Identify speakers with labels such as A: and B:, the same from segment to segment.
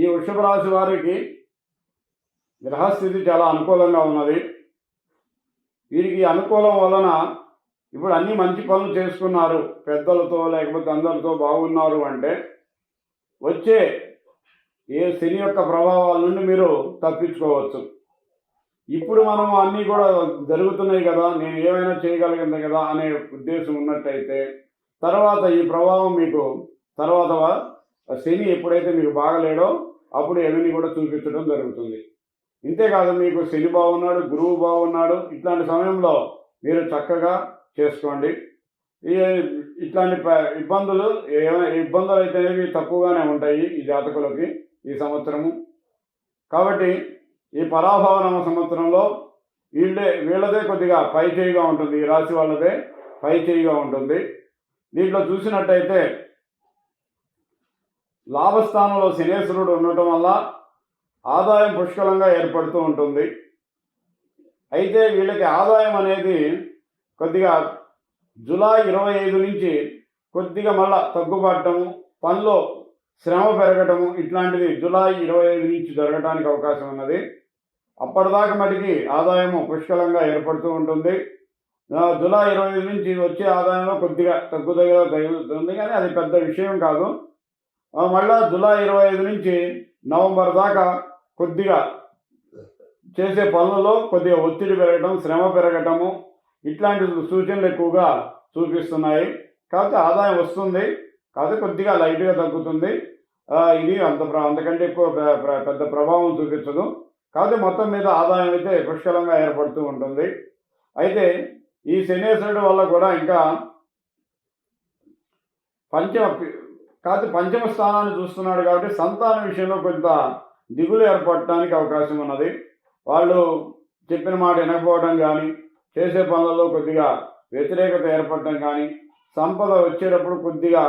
A: ఈ వృషభ రాశి వారికి గ్రహస్థితి చాలా అనుకూలంగా ఉన్నది. వీరికి అనుకూలం వలన ఇప్పుడు అన్ని మంచి పనులు చేసుకున్నారు, పెద్దలతో లేకపోతే అందరితో బాగున్నారు అంటే వచ్చే శని యొక్క ప్రభావాల నుండి మీరు తప్పించుకోవచ్చు. ఇప్పుడు మనం అన్నీ కూడా జరుగుతున్నాయి కదా, నేను ఏమైనా చేయగలిగింది కదా అనే ఉద్దేశం ఉన్నట్టయితే తర్వాత ఈ ప్రభావం మీకు తర్వాత శని ఎప్పుడైతే మీకు బాగలేడో అప్పుడు ఇవన్నీ కూడా చూపించడం జరుగుతుంది. ఇంతేకాదు, మీకు శని బాగున్నాడు, గురువు బాగున్నాడు, ఇట్లాంటి సమయంలో మీరు చక్కగా చేసుకోండి. ఇట్లాంటి ఇబ్బందులు అయితే తక్కువగానే ఉంటాయి ఈ జాతకులకి ఈ సంవత్సరము. కాబట్టి ఈ పరాభవనామ సంవత్సరంలో వీళ్ళదే కొద్దిగా పై చేయిగా ఉంటుంది, ఈ రాశి వాళ్ళదే పై చేయిగా ఉంటుంది. దీంట్లో చూసినట్టయితే లాభస్థానంలో శనేశ్వరుడు ఉండటం వల్ల ఆదాయం పుష్కలంగా ఏర్పడుతూ ఉంటుంది. అయితే వీళ్ళకి ఆదాయం అనేది కొద్దిగా జూలై 25 నుంచి కొద్దిగా మళ్ళా తగ్గుపడటము, పనిలో శ్రమ పెరగటము ఇట్లాంటిది జూలై 25 నుంచి జరగడానికి అవకాశం ఉన్నది. అప్పటిదాకా మటుకి ఆదాయము పుష్కలంగా ఏర్పడుతూ ఉంటుంది. జూలై 25 నుంచి వచ్చే ఆదాయంలో కొద్దిగా తగ్గుతుంది, కానీ అది పెద్ద విషయం కాదు. మళ్ళా జూలై 25 నుంచి నవంబర్ దాకా కొద్దిగా చేసే పనులలో కొద్దిగా ఒత్తిడి పెరగటం, శ్రమ పెరగటము ఇట్లాంటి సూచనలు ఎక్కువగా చూపిస్తున్నాయి. కాబట్టి ఆదాయం వస్తుంది, కాదు కొద్దిగా లైట్గా తగ్గుతుంది. ఇది అంతకంటే ఎక్కువ పెద్ద ప్రభావం చూపించదు. కాదు మొత్తం మీద ఆదాయం అయితే పుష్కలంగా ఏర్పడుతూ ఉంటుంది. అయితే ఈ శనేశ్వరుడు వల్ల కూడా ఇంకా పంచమ స్థానాన్ని చూస్తున్నాడు కాబట్టి సంతాన విషయంలో కొంత దిగులు ఏర్పడటానికి అవకాశం ఉన్నది. వాళ్ళు చెప్పిన మాట వినకపోవడం కానీ, చేసే పనులలో కొద్దిగా వ్యతిరేకత ఏర్పడటం కానీ, సంపద వచ్చేటప్పుడు కొద్దిగా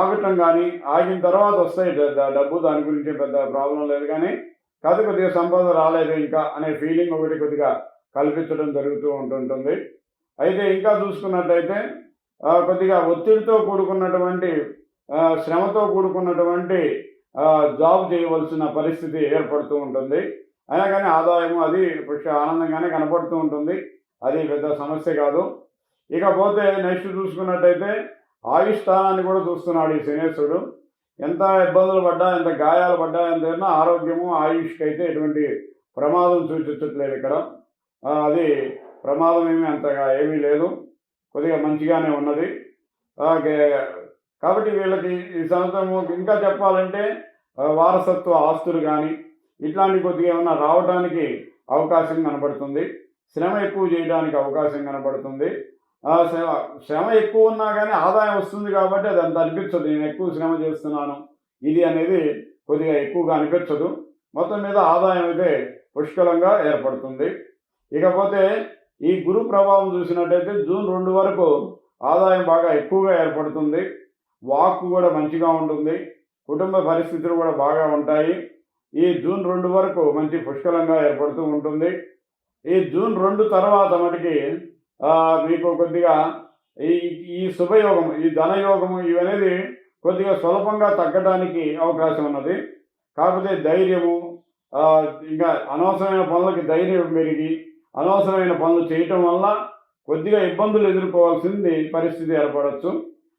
A: ఆగటం కానీ, ఆగిన తర్వాత వస్తాయి డబ్బు, దాని గురించి పెద్ద ప్రాబ్లం లేదు. కానీ కొద్దిగా సంపద రాలేదు ఇంకా అనే ఫీలింగ్ ఒకటి కొద్దిగా కల్పించడం జరుగుతూ ఉంటుంటుంది. అయితే ఇంకా చూసుకున్నట్టయితే కొద్దిగా ఒత్తిడితో కూడుకున్నటువంటి శ్రమతో కూడుకున్నటువంటి జాబ్ చేయవలసిన పరిస్థితి ఏర్పడుతూ ఉంటుంది. అయినా కానీ ఆదాయము అది ఆనందంగానే కనపడుతూ ఉంటుంది, అది పెద్ద సమస్య కాదు. ఇకపోతే నెక్స్ట్ చూసుకున్నట్టయితే ఆయుష్ స్థానాన్ని కూడా చూస్తున్నాడు ఈ శనేశ్వరుడు. ఎంత ఇబ్బందులు పడ్డా, ఎంత గాయాలు పడ్డా, ఎంత ఆరోగ్యము ఆయుష్కి అయితే ఎటువంటి ప్రమాదం సూచించట్లేదు ఇక్కడ. అది ప్రమాదం అంతగా ఏమీ లేదు, కొద్దిగా మంచిగానే ఉన్నది. కాబట్టి వీళ్ళకి ఈ సంవత్సరము ఇంకా చెప్పాలంటే వారసత్వ ఆస్తులు కానీ ఇట్లాంటి కొద్దిగా ఏమన్నా రావడానికి అవకాశం కనబడుతుంది. శ్రమ ఎక్కువ చేయడానికి అవకాశం కనబడుతుంది. శ్రమ ఎక్కువ ఉన్నా కానీ ఆదాయం వస్తుంది కాబట్టి అది అంత అనిపించదు, నేను ఎక్కువ శ్రమ చేస్తున్నాను ఇది అనేది కొద్దిగా ఎక్కువగా అనిపించదు. మొత్తం మీద ఆదాయం అయితే పుష్కలంగా ఏర్పడుతుంది. ఇకపోతే ఈ గురు ప్రభావం చూసినట్టయితే జూన్ 2 వరకు ఆదాయం బాగా ఎక్కువగా ఏర్పడుతుంది. వాక్కు కూడా మంచిగా ఉంటుంది, కుటుంబ పరిస్థితులు కూడా బాగా ఉంటాయి. ఈ జూన్ 2 వరకు మంచి పుష్కలంగా ఏర్పడుతూ ఉంటుంది. ఈ జూన్ 2 తర్వాత మటుకి మీకు కొద్దిగా ఈ శుభయోగము, ఈ ధనయోగము ఇవనేది కొద్దిగా స్వల్పంగా తగ్గడానికి అవకాశం ఉన్నది. కాకపోతే ధైర్యము, ఇంకా అనవసరమైన పనులకి ధైర్యం పెరిగి అనవసరమైన పనులు చేయటం వల్ల కొద్దిగా ఇబ్బందులు ఎదుర్కోవాల్సింది పరిస్థితి ఏర్పడవచ్చు.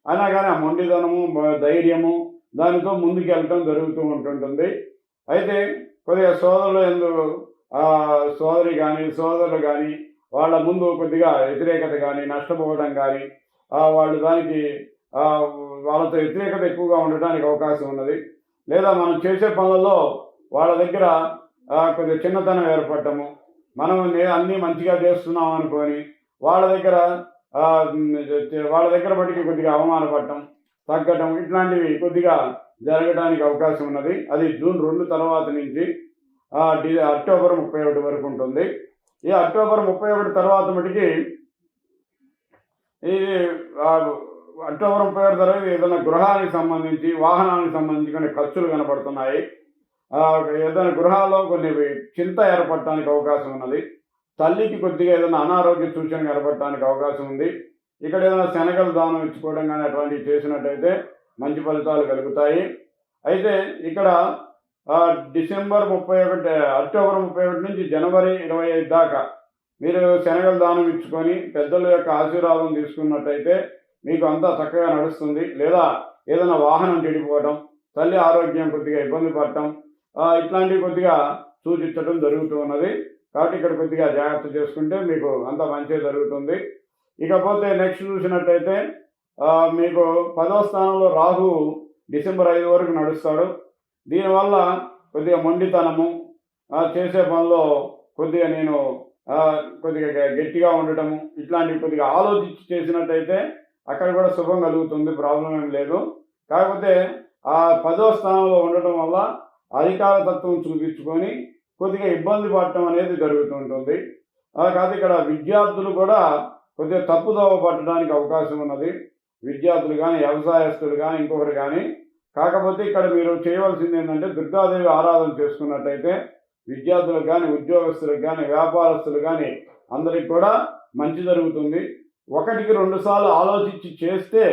A: అయినా కానీ ఆ మొండిదనము, ధైర్యము దానితో ముందుకు వెళ్ళటం జరుగుతూ ఉంటుంటుంది. అయితే కొద్దిగా సోదరి కానీ సోదరులు కానీ వాళ్ళ ముందు కొద్దిగా వ్యతిరేకత కానీ, నష్టపోవడం కానీ, వాళ్ళు దానికి వాళ్ళతో వ్యతిరేకత ఎక్కువగా ఉండటానికి అవకాశం ఉన్నది. లేదా మనం చేసే పనులలో వాళ్ళ దగ్గర కొద్దిగా చిన్నతనం ఏర్పడటము, మనం అన్నీ మంచిగా చేస్తున్నాం అనుకొని వాళ్ళ దగ్గర బట్టికి కొద్దిగా అవమానపడటం, తగ్గటం ఇట్లాంటివి కొద్దిగా జరగడానికి అవకాశం ఉన్నది. అది జూన్ 2 తర్వాత నుంచి అక్టోబర్ 31 వరకు ఉంటుంది. ఈ అక్టోబర్ 31 తర్వాత మటుకి ఈ అక్టోబర్ 31 తర్వాత ఏదైనా గృహానికి సంబంధించి, వాహనానికి సంబంధించి కొన్ని ఖర్చులు కనబడుతున్నాయి. ఏదైనా గృహాల్లో కొన్ని చింత ఏర్పడటానికి అవకాశం ఉన్నది. తల్లికి కొద్దిగా ఏదైనా అనారోగ్య సూచన కనబడటానికి అవకాశం ఉంది. ఇక్కడ ఏదైనా శనగలు దానం ఇచ్చుకోవడం కానీ అటువంటివి చేసినట్టయితే మంచి ఫలితాలు కలుగుతాయి. అయితే ఇక్కడ డిసెంబర్ 31 అక్టోబర్ 31 నుంచి జనవరి 25 దాకా మీరు శనగలు దానం ఇచ్చుకొని పెద్దల యొక్క ఆశీర్వాదం తీసుకున్నట్టయితే మీకు అంతా చక్కగా నడుస్తుంది. లేదా ఏదైనా వాహనం చెడిపోవడం, తల్లి ఆరోగ్యం కొద్దిగా ఇబ్బంది పడటం, ఇట్లాంటివి కొద్దిగా సూచించడం జరుగుతూ ఉన్నది. కాబట్టి ఇక్కడ కొద్దిగా జాగ్రత్త చేసుకుంటే మీకు అంత మంచిగా జరుగుతుంది. ఇకపోతే నెక్స్ట్ చూసినట్టయితే మీకు 10వ స్థానంలో రాహు డిసెంబర్ 5 వరకు నడుస్తాడు. దీనివల్ల కొద్దిగా మొండితనము, చేసే పనిలో కొద్దిగా నేను కొద్దిగా గట్టిగా ఉండటము, ఇట్లాంటివి కొద్దిగా ఆలోచించి చేసినట్టయితే అక్కడ కూడా శుభం కలుగుతుంది, ప్రాబ్లం ఏం లేదు. కాకపోతే ఆ 10వ స్థానంలో ఉండటం వల్ల అధికార తత్వం చూపించుకొని కొద్దిగా ఇబ్బంది పడటం అనేది జరుగుతుంటుంది. కాదు ఇక్కడ విద్యార్థులు కూడా కొద్దిగా తప్పుదోవ పట్టడానికి అవకాశం ఉన్నది. విద్యార్థులు కానీ, వ్యవసాయస్తులు కానీ, ఇంకొకరు కానీ. కాకపోతే ఇక్కడ మీరు చేయవలసింది ఏంటంటే దుర్గాదేవి ఆరాధన చేసుకున్నట్టయితే విద్యార్థులకు కానీ, ఉద్యోగస్తులకు కానీ, వ్యాపారస్తులు కానీ అందరికి కూడా మంచి జరుగుతుంది. 1కి 2 సార్లు ఆలోచించి చేస్తే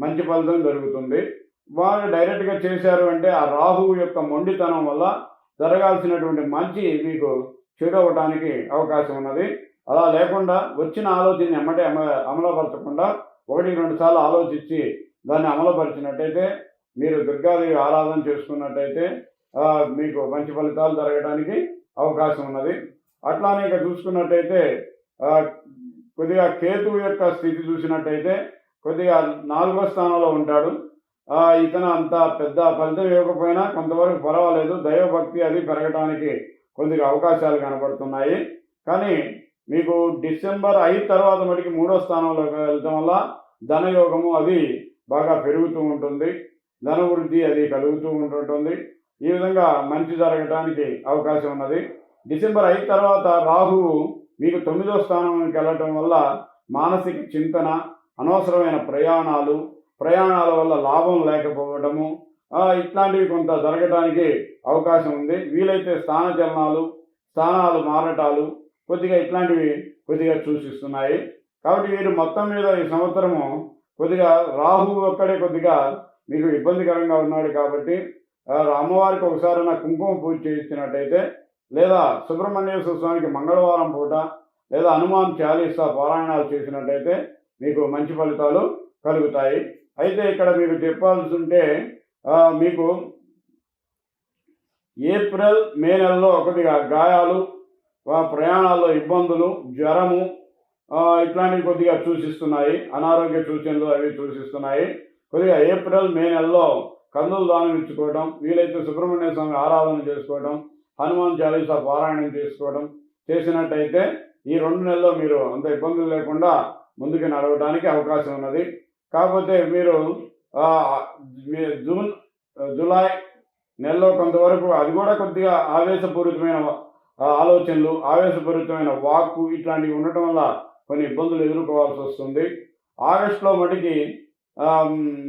A: మంచి ఫలితం జరుగుతుంది. వారు డైరెక్ట్గా చేశారు అంటే ఆ రాహువు యొక్క మొండితనం వల్ల జరగాల్సినటువంటి మంచి మీకు చెడు అవ్వడానికి అవకాశం ఉన్నది. అలా లేకుండా వచ్చిన ఆలోచన ఎమ్మటే అమలుపరచకుండా 1-2 సార్లు ఆలోచించి దాన్ని అమలుపరిచినట్టయితే, మీరు దుర్గాదేవి ఆరాధన చేసుకున్నట్టయితే మీకు మంచి ఫలితాలు జరగడానికి అవకాశం ఉన్నది. అట్లానే ఇక చూసుకున్నట్టయితే కొద్దిగా కేతువు యొక్క స్థితి చూసినట్టయితే కొద్దిగా 4వ స్థానంలో ఉంటాడు. ఇతను అంత పెద్ద ఫలితం ఇవ్వకపోయినా కొంతవరకు పర్వాలేదు, దైవభక్తి అది పెరగడానికి కొద్దిగా అవకాశాలు కనబడుతున్నాయి. కానీ మీకు డిసెంబర్ 5 తర్వాత మటుకి 3వ స్థానంలోకి వెళ్ళటం వల్ల ధనయోగము అది బాగా పెరుగుతూ ఉంటుంది, ధనవృద్ధి అది కలుగుతూ ఉంటుంటుంది. ఈ విధంగా మంచి జరగడానికి అవకాశం ఉన్నది. డిసెంబర్ 5 తర్వాత రాహువు మీకు 9వ స్థానానికి వెళ్ళటం వల్ల మానసిక చింతన, అనవసరమైన ప్రయాణాల వల్ల లాభం లేకపోవడము, ఇట్లాంటివి కొంత జరగడానికి అవకాశం ఉంది. వీలైతే స్థానాలు మారటాలు కొద్దిగా ఇట్లాంటివి కొద్దిగా సూచిస్తున్నాయి. కాబట్టి వీరు మొత్తం మీద ఈ సంవత్సరము కొద్దిగా రాహువు ఒక్కడే కొద్దిగా మీకు ఇబ్బందికరంగా ఉన్నాడు. కాబట్టి అమ్మవారికి ఒకసారి కుంకుమ పూజ చేయించినట్టయితే, లేదా సుబ్రహ్మణ్యేశ్వర స్వామికి మంగళవారం పూట లేదా హనుమాన్ చాలీసా పారాయణాలు చేసినట్టయితే మీకు మంచి ఫలితాలు కలుగుతాయి. అయితే ఇక్కడ మీకు చెప్పాల్సి ఉంటే మీకు ఏప్రిల్ మే నెలలో కొద్దిగా గాయాలు, ప్రయాణాల్లో ఇబ్బందులు, జ్వరము ఇట్లాంటివి కొద్దిగా సూచిస్తున్నాయి. అనారోగ్య సూచనలు అవి సూచిస్తున్నాయి. కొద్దిగా ఏప్రిల్ మే నెలలో కందులు దానం ఇచ్చుకోవడం, వీలైతే సుబ్రహ్మణ్య స్వామి ఆరాధన చేసుకోవడం, హనుమాన్ చాలీసా పారాయణం చేసుకోవడం చేసినట్టయితే ఈ 2 నెలల్లో మీరు అంత ఇబ్బందులు లేకుండా ముందుకు నడవడానికి అవకాశం ఉన్నది. కాకపోతే మీరు జూలై నెలలో కొంతవరకు అది కూడా కొద్దిగా ఆవేశపూరితమైన ఆలోచనలు, ఆవేశపూరితమైన వాక్కు ఇట్లాంటివి ఉండటం వల్ల కొన్ని ఇబ్బందులు ఎదుర్కోవాల్సి వస్తుంది. ఆగస్టులో మటుకి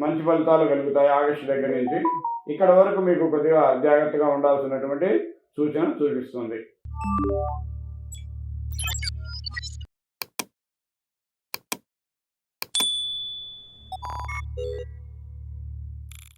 A: మంచి ఫలితాలు కలుగుతాయి. ఆగస్టు దగ్గర నుంచి ఇక్కడ వరకు మీకు కొద్దిగా జాగ్రత్తగా ఉండాల్సినటువంటి సూచన చూపిస్తుంది.